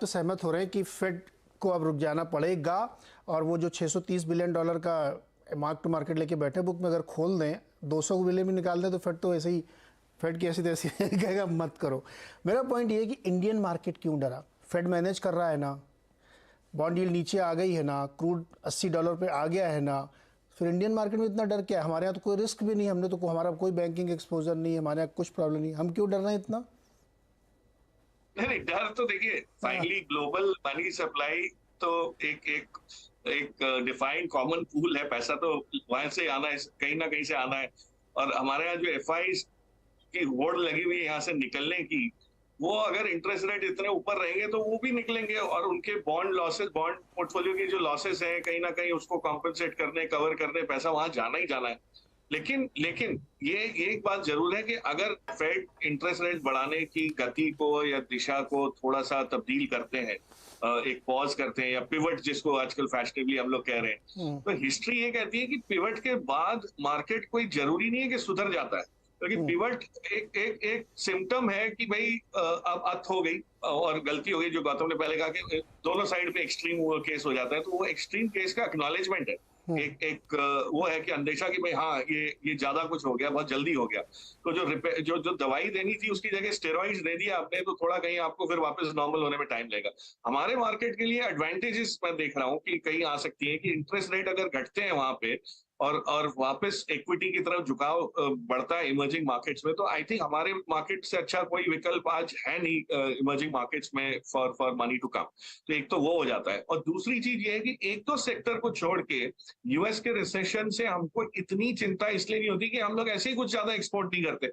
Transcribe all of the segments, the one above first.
तो सहमत हो रहे हैं कि फेड को अब रुक जाना पड़ेगा और वो जो 630 बिलियन डॉलर का मार्क टू मार्केट लेके बैठे बुक में अगर खोल दें 200 बिलियन भी निकाल दें तो फेड तो ऐसे ही फेड की ऐसी तैसी कहेगा मत करो। मेरा पॉइंट ये है कि इंडियन मार्केट क्यों डरा? फेड मैनेज कर रहा है ना, बॉन्ड यील्ड नीचे आ गई है ना, क्रूड $80 पे आ गया है ना, फिर इंडियन मार्केट में इतना डर क्या है? हमारे यहाँ तो कोई रिस्क भी नहीं, हमने तो हमारा कोई बैंकिंग एक्सपोजर नहीं है, हमारे यहाँ कुछ प्रॉब्लम नहीं, हम क्यों डर रहे हैं इतना? नहीं, डर तो देखिए, फाइनली ग्लोबल मनी सप्लाई तो एक एक एक डिफाइंड कॉमन पूल है। पैसा तो वहां से आना है, कहीं ना कहीं से आना है। और हमारे यहाँ जो एफआईज की होड़ लगी हुई है यहाँ से निकलने की, वो अगर इंटरेस्ट रेट इतने ऊपर रहेंगे तो वो भी निकलेंगे और उनके बॉन्ड लॉसेस, बॉन्ड पोर्टफोलियो की जो लॉसेस हैं, कहीं ना कहीं उसको कॉम्पेंसेट करने, कवर करने पैसा वहां जाना ही जाना है। लेकिन लेकिन ये एक बात जरूर है कि अगर फेड इंटरेस्ट रेट बढ़ाने की गति को या दिशा को थोड़ा सा तब्दील करते हैं, एक पॉज करते हैं या पिवट जिसको आजकल फैशनेबली हम लोग कह रहे हैं, तो हिस्ट्री ये कहती है कि पिवट के बाद मार्केट कोई जरूरी नहीं है कि सुधर जाता है, क्योंकि पिवट एक एक एक सिम्टम है कि भाई अब अत हो गई और गलती हो गई। जो गौतम ने पहले कहा कि दोनों साइड पे एक्सट्रीम केस हो जाता है, तो वो एक्सट्रीम केस का एक्नॉलेजमेंट है। एक वो है कि अंदेशा कि भाई हाँ ये ज्यादा कुछ हो गया, बहुत जल्दी हो गया, तो जो दवाई देनी थी उसकी जगह स्टेरॉइड्स दे दिया आपने, तो थोड़ा कहीं आपको फिर वापस नॉर्मल होने में टाइम लगेगा। हमारे मार्केट के लिए एडवांटेजेस मैं देख रहा हूँ कि कहीं आ सकती है कि इंटरेस्ट रेट अगर घटते हैं वहां पे और वापस इक्विटी की तरफ झुकाव बढ़ता है इमर्जिंग मार्केट्स में, तो आई थिंक हमारे मार्केट से अच्छा कोई विकल्प आज है नहीं इमर्जिंग मार्केट्स में फॉर मनी टू कम। तो एक तो वो हो जाता है, और दूसरी चीज ये है कि एक तो सेक्टर को छोड़ के यूएस के रिसेशन से हमको इतनी चिंता इसलिए नहीं होती कि हम लोग ऐसे ही कुछ ज्यादा एक्सपोर्ट नहीं करते,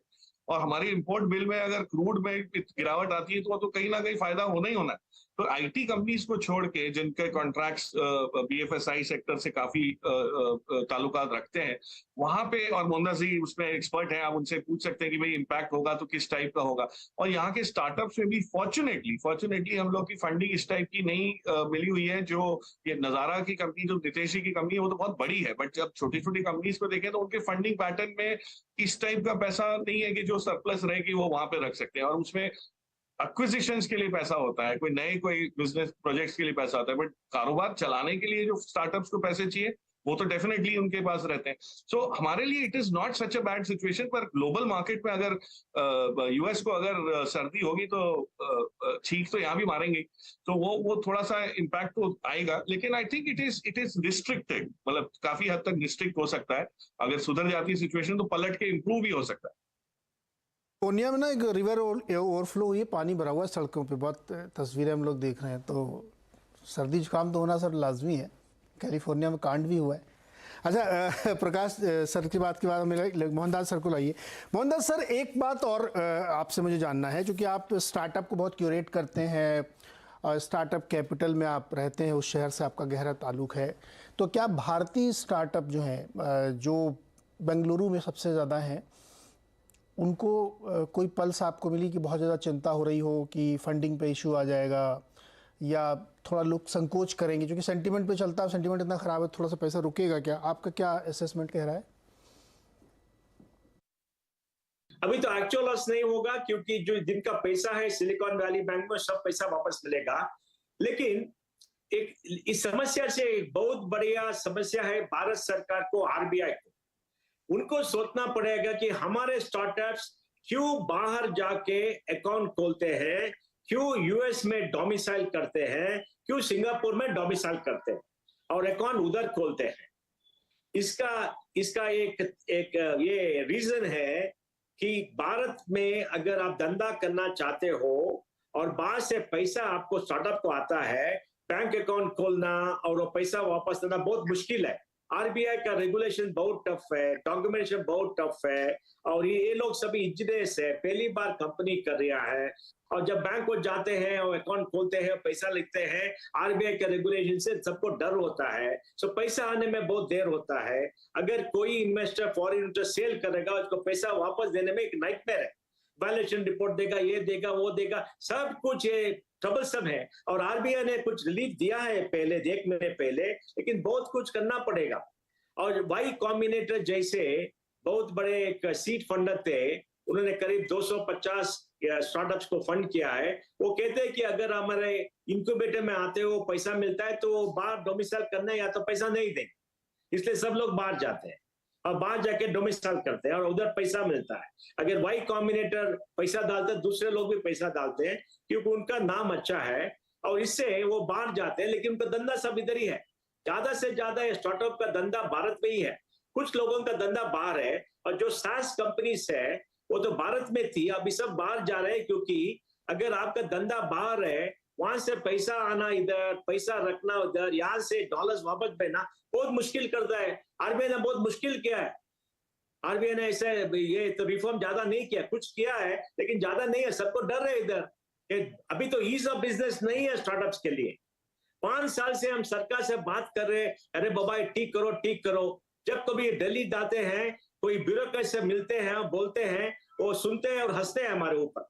और हमारी इंपोर्ट बिल में अगर क्रूड में गिरावट आती है तो कहीं ना कहीं फायदा होना ही होना है। तो आईटी कंपनीज को छोड़ के जिनके कॉन्ट्रैक्ट्स बीएफएसआई सेक्टर से काफी ताल्लुकात रखते हैं वहां पे, और मोहम्मद जी उसमें एक्सपर्ट हैं, आप उनसे पूछ सकते हैं कि भाई इम्पैक्ट होगा तो किस टाइप का होगा। और यहाँ के स्टार्टअप्स में भी फॉर्चुनेटली हम लोग की फंडिंग इस टाइप की नहीं मिली हुई है। जो ये नजारा की कंपनी, जो नितेश जी की कंपनी है, वो तो बहुत बड़ी है, बट जब छोटी छोटी कंपनीज को देखें तो उनके फंडिंग पैटर्न में इस टाइप का पैसा नहीं है कि जो सरप्लस रहे कि वो वहां पे रख सकते हैं, और उसमें एक्विजिशंस के लिए पैसा होता है, कोई बिजनेस प्रोजेक्ट्स के लिए पैसा होता है, बट कारोबार चलाने के लिए जो स्टार्टअप्स को पैसे चाहिए वो तो डेफिनेटली उनके पास रहते हैं। सो हमारे लिए it is not such a bad situation, पर ग्लोबल मार्केट में अगर यूएस को अगर सर्दी होगी तो छींक तो यहाँ भी मारेंगे, तो वो थोड़ा सा इम्पैक्ट तो आएगा। लेकिन I think it is restricted, मतलब काफी हद तक रिस्ट्रिक्ट हो सकता है। अगर सुधर जाती है सिचुएशन तो पलट के इम्प्रूव भी हो सकता है। पूर्णिया में ना एक रिवर ओवरफ्लो हुई है, पानी भरा हुआ है सड़कों पे, बहुत तस्वीरें हम लोग देख रहे हैं, तो सर्दी जुकाम तो होना सर लाजमी है। कैलिफोर्निया में कांड भी हुआ है। अच्छा प्रकाश सर की बात के बाद मेरा मोहनदास सर को लाइए। मोहनदास सर, एक बात और आपसे मुझे जानना है, क्योंकि आप स्टार्टअप को बहुत क्यूरेट करते हैं और स्टार्टअप कैपिटल में आप रहते हैं, उस शहर से आपका गहरा ताल्लुक है, तो क्या भारतीय स्टार्टअप जो हैं जो बेंगलुरु में सबसे ज़्यादा हैं, उनको कोई पल्स आपको मिली कि बहुत ज़्यादा चिंता हो रही हो कि फंडिंग पे इशू आ जाएगा, या थोड़ा लोग संकोच करेंगे क्योंकि सेंटीमेंट पे चलता है, सेंटीमेंट इतना ख़राब है, थोड़ा सा पैसा रुकेगा क्या? आपका क्या असेसमेंट कह रहा है? अभी तो एक्चुअल लॉस नहीं होगा, क्योंकि जो जिनका पैसा है सिलिकॉन वैली बैंक में सब पैसा वापस मिलेगा। लेकिन एक इस समस्या से एक बहुत बढ़िया समस्या है भारत सरकार को, आरबीआई को। उनको सोचना पड़ेगा कि हमारे स्टार्टअप्स क्यों बाहर जाके अकाउंट खोलते हैं, क्यों यूएस में डोमिसाइल करते हैं, क्यों सिंगापुर में डोमिसाइल करते हैं और अकाउंट उधर खोलते हैं। इसका एक ये रीजन है कि भारत में अगर आप धंधा करना चाहते हो और बाहर से पैसा आपको स्टार्टअप को आता है, बैंक अकाउंट खोलना और वो पैसा वापस देना बहुत मुश्किल है। आरबीआई का रेगुलेशन बहुत टफ है, डॉक्यूमेंटेशन बहुत टफ है, और ये लोग सभी इंजीनियर्स है, पहली बार कंपनी कर रहा है, और जब बैंक को जाते हैं और अकाउंट खोलते हैं, पैसा लिखते हैं, आरबीआई के रेगुलेशन से सबको डर होता है, सो पैसा आने में बहुत देर होता है। अगर कोई इन्वेस्टर फॉरेन इन्वेस्टर सेल करेगा, उसको पैसा वापस देने में एक नाइटमेयर है। वैल्यूएशन रिपोर्ट देगा, ये देगा, वो देगा, सब कुछ ये ट्रबल सब है। और आरबीआई ने कुछ रिलीफ दिया है पहले, 1 महीने पहले, लेकिन बहुत कुछ करना पड़ेगा। और वाई कॉम्बिनेटर जैसे बहुत बड़े एक सीड फंडर थे, उन्होंने करीब 250 स्टार्टअप्स को फंड किया है। वो कहते हैं कि अगर हमारे इंक्यूबेटर में आते हो, पैसा मिलता है तो बाहर डोमिसाइल करने या तो पैसा नहीं देंगे, इसलिए सब लोग बाहर जाते हैं और बाहर जाके डोमिसाइल करते हैं और उधर पैसा मिलता है। अगर वाई कॉम्बिनेटर पैसा डालते हैं, दूसरे लोग भी पैसा डालते हैं क्योंकि उनका नाम अच्छा है और इससे वो बाहर जाते हैं, लेकिन उनका धंधा सब इधर ही है। ज्यादा से ज्यादा स्टार्टअप का धंधा भारत में ही है, कुछ लोगों का धंधा बाहर है, और जो सास कंपनीज है वो तो भारत में थी, अभी सब बाहर जा रहे हैं, क्योंकि अगर आपका धंधा बाहर है, वहां से पैसा आना इधर, पैसा रखना उधर, यहाँ से डॉलर्स वापस भेजना बहुत मुश्किल करता है। आरबीआई ने बहुत मुश्किल किया है। आरबीआई ने ऐसे ये तो रिफॉर्म ज्यादा नहीं किया, कुछ किया है लेकिन ज्यादा नहीं है, सबको डर है इधर। अभी तो ईज ऑफ बिजनेस नहीं है स्टार्टअप्स के लिए। 5 साल से हम सरकार से बात कर रहे हैं, अरे बाबा ठीक करो ठीक करो। जब कभी दिल्ली जाते हैं, कोई ब्यूरोक्रेट से मिलते हैं, बोलते हैं, वो सुनते हैं और हंसते हैं हमारे ऊपर।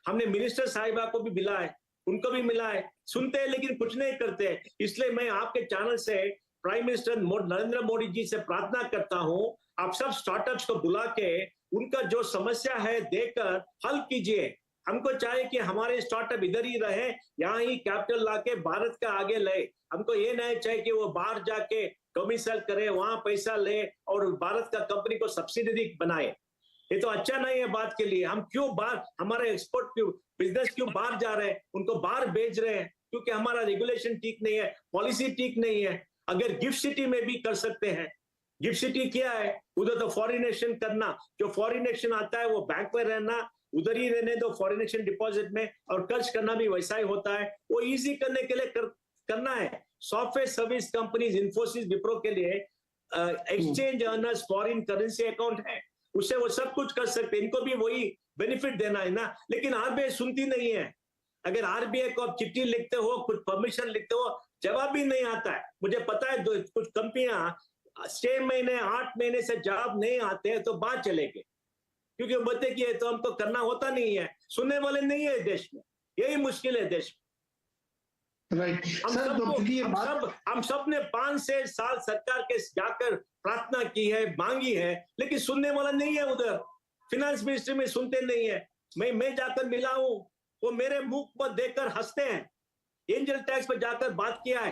हमने मिनिस्टर साहिबा को भी मिला है, उनको भी मिला है, सुनते हैं लेकिन कुछ नहीं करते। इसलिए मैं आपके चैनल से प्राइम मिनिस्टर नरेंद्र मोदी जी से प्रार्थना करता हूं, आप सब स्टार्टअप्स को बुला के उनका जो समस्या है देकर हल कीजिए। हमको चाहिए कि हमारे स्टार्टअप इधर ही रहे, यहाँ ही कैपिटल लाके भारत का आगे ले। हमको ये नहीं चाहिए कि वो बाहर जाके डोमिसाइल करे, वहां पैसा ले और भारत का कंपनी को सब्सिडी बनाए। ये तो अच्छा नहीं है बात के लिए। हम क्यों बाहर, हमारे एक्सपोर्ट क्यों, बिजनेस क्यों बाहर जा रहे हैं, उनको बाहर भेज रहे हैं, क्योंकि हमारा रेगुलेशन ठीक नहीं है, पॉलिसी ठीक नहीं है। अगर गिफ्ट सिटी में भी कर सकते हैं, गिफ्ट सिटी क्या है, उधर तो फॉरेन एक्सचेंज करना, जो फॉरेन एक्सचेंज आता है वो बैंक में रहना, उधर ही रहने दो फॉरेन एक्सचेंज डिपॉजिट में, और कर्ज करना भी वैसा ही होता है। वो इजी करने के लिए करना है। Software service companies, Infosys, Wipro के लिए exchange earners foreign currency account है, उससे वो सब कुछ कर सकते हैं। इनको भी वही बेनिफिट देना है ना, लेकिन आरबीआई सुनती नहीं है। अगर आरबीआई को आप चिट्ठी लिखते हो, कुछ परमिशन लिखते हो, जवाब भी नहीं आता है। मुझे पता है कुछ कंपनियां 6 महीने 8 महीने से जवाब नहीं आते हैं तो बाहर चले गए, क्योंकि वो बोलते कि तो हमको करना होता नहीं है, सुनने वाले नहीं है देश में। यही मुश्किल है देश में। राइट सर, तो क्योंकि ये बात हम सब ने 5 साल सरकार के जाकर प्रार्थना की है, मांगी है, लेकिन सुनने वाला नहीं है। उधर फिनेंस मिनिस्ट्री में सुनते नहीं है। मैं जाकर मिला हूं, वो मेरे मुंह पर देखकर हंसते हैं। एंजल टैक्स पर जाकर बात किया है,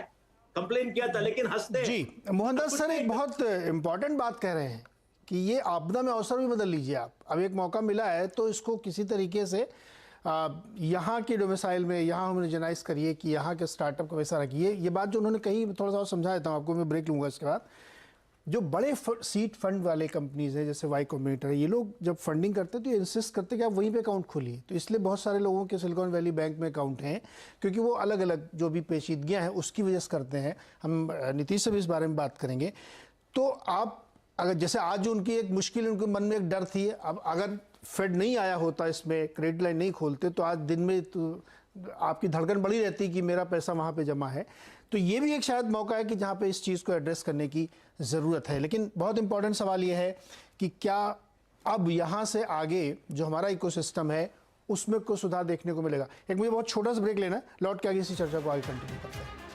कंप्लेन किया था, लेकिन हंसते हैं। जी मोहनदास सर, एक बहुत इंपॉर्टेंट बात कह रहे हैं कि ये आपदा में अवसर भी बदल लीजिए आप। अब एक मौका मिला है तो इसको किसी तरीके से यहाँ की डोमिसाइल में यहाँ होमोजेनाइज करिए कि यहाँ के स्टार्टअप को वैसा रखिए। ये बात जो उन्होंने कही, थोड़ा सा और समझा देता हूँ आपको, मैं ब्रेक लूँगा इसके बाद। जो बड़े सीड फंड वाले कंपनीज हैं जैसे वाई कॉम्बिनेटर, ये लोग जब फंडिंग करते हैं तो ये इंसिस्ट करते हैं कि आप वहीं पे अकाउंट खोलिए। तो इसलिए बहुत सारे लोगों के सिलिकॉन वैली बैंक में अकाउंट हैं, क्योंकि वो अलग अलग जो भी पेचीदगियाँ हैं उसकी वजह से करते हैं। हम नीतीश से भी इस बारे में बात करेंगे। तो आप अगर जैसे आज जो उनकी एक मुश्किल, उनके मन में एक डर थी, अब अगर फेड नहीं आया होता, इसमें क्रेडिट लाइन नहीं खोलते, तो आज दिन में तो आपकी धड़कन बड़ी रहती कि मेरा पैसा वहाँ पे जमा है। तो ये भी एक शायद मौका है कि जहाँ पे इस चीज़ को एड्रेस करने की ज़रूरत है। लेकिन बहुत इंपॉर्टेंट सवाल ये है कि क्या अब यहाँ से आगे जो हमारा इकोसिस्टम है उसमें कोई सुधार देखने को मिलेगा। एक मुझे बहुत छोटा सा ब्रेक लेना है, लौट के आगे इसी चर्चा को आगे कंटिन्यू करते हैं।